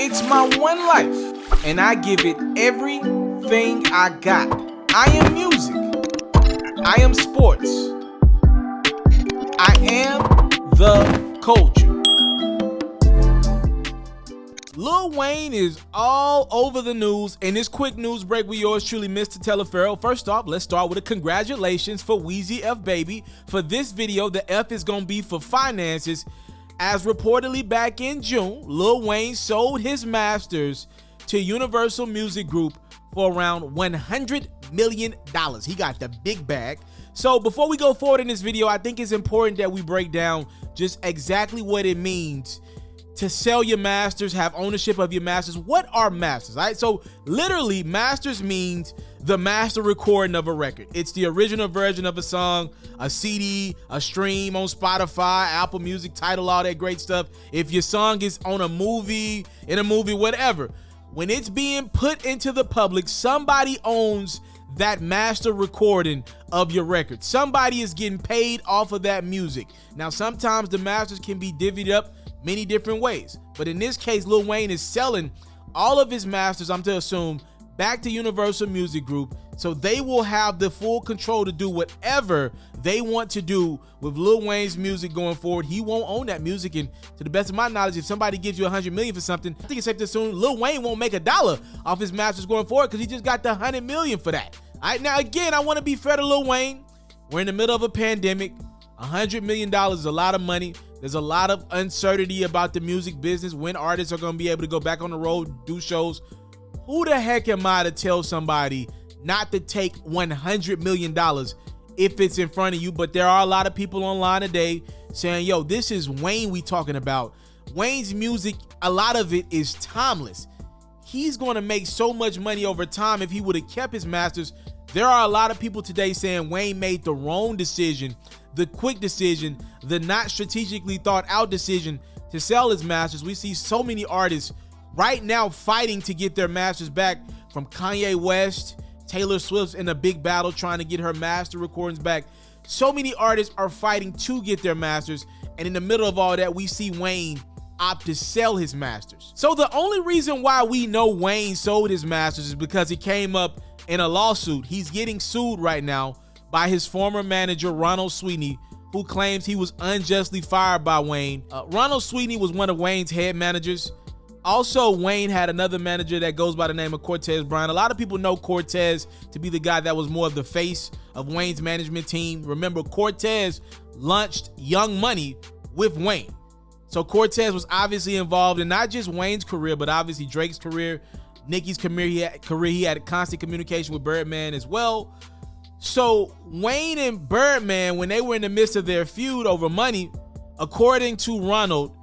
It's my one life, and I give it everything I got. I am music. I am sports. I am the culture. Lil Wayne is all over the news. In this quick news break with yours truly, Mr. TALIAFERRO. First off, let's start with a congratulations for Weezy F Baby. For this video, the F is gonna be for finances. As reportedly back in June, Lil Wayne sold his masters to Universal Music Group for around $100 million. He got the big bag. So before we go forward in this video, I think it's important that we break down just exactly what it means to sell your masters, have ownership of your masters. What are masters? All right, so literally masters means the master recording of a record. It's the original version of a song, a CD, a stream on Spotify, Apple Music, Tidal, all that great stuff. If your song is on a movie, in a movie, whatever, when it's being put into the public, somebody owns that master recording of your record. Somebody is getting paid off of that music. Now, sometimes the masters can be divvied up many different ways, but in this case, Lil Wayne is selling all of his masters, I'm to assume, back to Universal Music Group, so they will have the full control to do whatever they want to do with Lil Wayne's music going forward. He won't own that music, and to the best of my knowledge, if somebody gives you $100 million for something, I think it's safe to assume Lil Wayne won't make $1 off his masters going forward because he just got the $100 million for that. All right, now again, I want to be fair to Lil Wayne. We're in the middle of a pandemic. $100 million is a lot of money. There's a lot of uncertainty about the music business, when artists are going to be able to go back on the road, do shows. Who the heck am I to tell somebody not to take $100 million if it's in front of you? But there are a lot of people online today saying, yo, this is Wayne we talking about. Wayne's music, a lot of it is timeless. He's going to make so much money over time if he would have kept his masters. There are a lot of people today saying Wayne made the wrong decision, the quick decision, the not strategically thought out decision to sell his masters. We see so many artists right now fighting to get their masters back, from Kanye West, Taylor Swift's in a big battle trying to get her master recordings back. So many artists are fighting to get their masters, and in the middle of all that, we see Wayne opt to sell his masters. So the only reason why we know Wayne sold his masters is because it came up in a lawsuit. He's getting sued right now by his former manager, Ronald Sweetney, who claims he was unjustly fired by Wayne. Ronald Sweetney was one of Wayne's head managers. Also, Wayne had another manager that goes by the name of Cortez Bryant. A lot of people know Cortez to be the guy that was more of the face of Wayne's management team. Remember, Cortez launched Young Money with Wayne. So Cortez was obviously involved in not just Wayne's career, but obviously Drake's career, Nicki's career. He had constant communication with Birdman as well. So Wayne and Birdman, when they were in the midst of their feud over money, according to Ronald,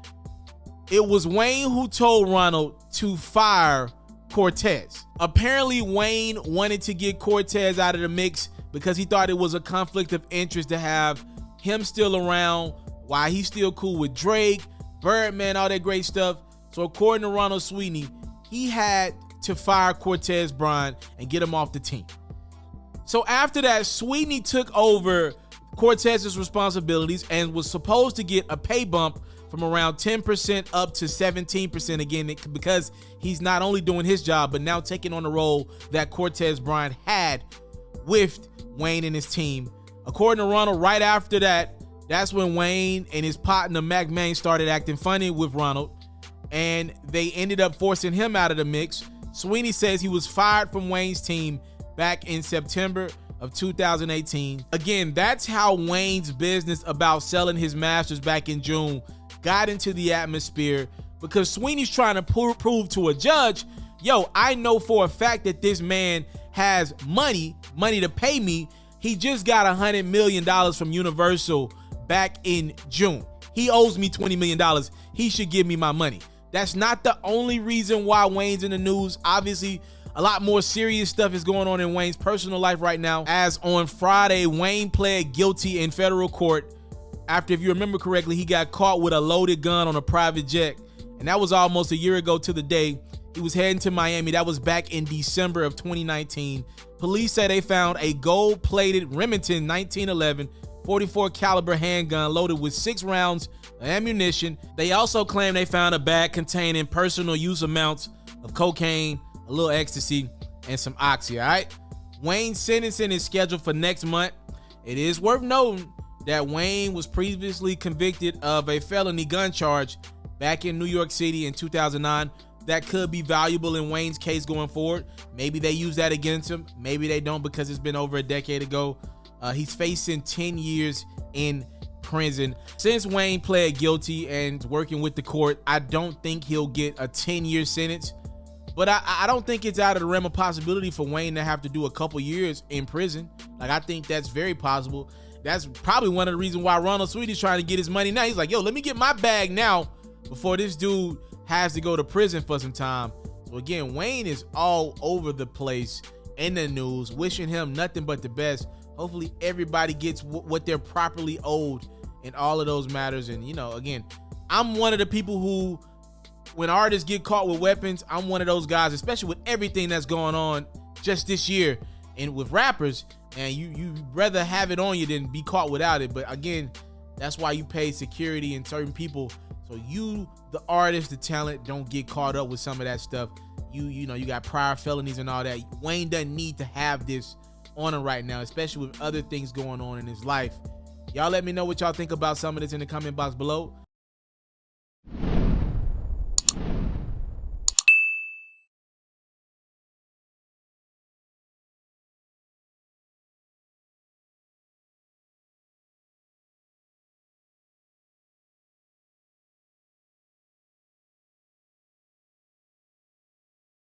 it was Wayne who told Ronald to fire Cortez. Apparently, Wayne wanted to get Cortez out of the mix because he thought it was a conflict of interest to have him still around while he's still cool with Drake, Birdman, all that great stuff. So according to Ronald Sweetney, he had to fire Cortez Bryant and get him off the team. So after that, Sweetney took over Cortez's responsibilities and was supposed to get a pay bump from around 10% up to 17% again, because he's not only doing his job, but now taking on the role that Cortez Bryant had with Wayne and his team. According to Ronald, right after that, that's when Wayne and his partner Mac Main started acting funny with Ronald, and they ended up forcing him out of the mix. Sweetney says he was fired from Wayne's team back in September of 2018. Again, that's how Wayne's business about selling his masters back in June got into the atmosphere, because Sweetney's trying to prove to a judge, yo, I know for a fact that this man has money to pay me. He just got $100 million from Universal back in June. He owes me $20 million. He should give me my money. That's not the only reason why Wayne's in the news. Obviously, a lot more serious stuff is going on in Wayne's personal life right now. As on Friday, Wayne pled guilty in federal court after, if you remember correctly, he got caught with a loaded gun on a private jet. And that was almost a year ago to the day. He was heading to Miami. That was back in December of 2019. Police say they found a gold-plated Remington 1911 .44 caliber handgun loaded with 6 rounds of ammunition. They also claim they found a bag containing personal use amounts of cocaine, a little ecstasy, and some oxy, all right? Wayne's sentencing is scheduled for next month. It is worth noting that Wayne was previously convicted of a felony gun charge back in New York City in 2009 that could be valuable in Wayne's case going forward. Maybe they use that against him. Maybe they don't, because it's been over a decade ago. He's facing 10 years in prison. Since Wayne pled guilty and working with the court, I don't think he'll get a 10-year sentence. But I don't think it's out of the realm of possibility for Wayne to have to do a couple years in prison. Like, I think that's very possible. That's probably one of the reasons why Ronald Sweety's trying to get his money now. He's like, yo, let me get my bag now before this dude has to go to prison for some time. So again, Wayne is all over the place in the news. Wishing him nothing but the best. Hopefully everybody gets what they're properly owed in all of those matters. And, you know, again, I'm one of the people who, when artists get caught with weapons, I'm one of those guys, especially with everything that's going on just this year and with rappers, and you rather have it on you than be caught without it. But again, that's why you pay security and certain people, so you, the artist, the talent, don't get caught up with some of that stuff. You know, you got prior felonies and all that. Wayne doesn't need to have this on him right now, especially with other things going on in his life. Y'all let me know what y'all think about some of this in the comment box below.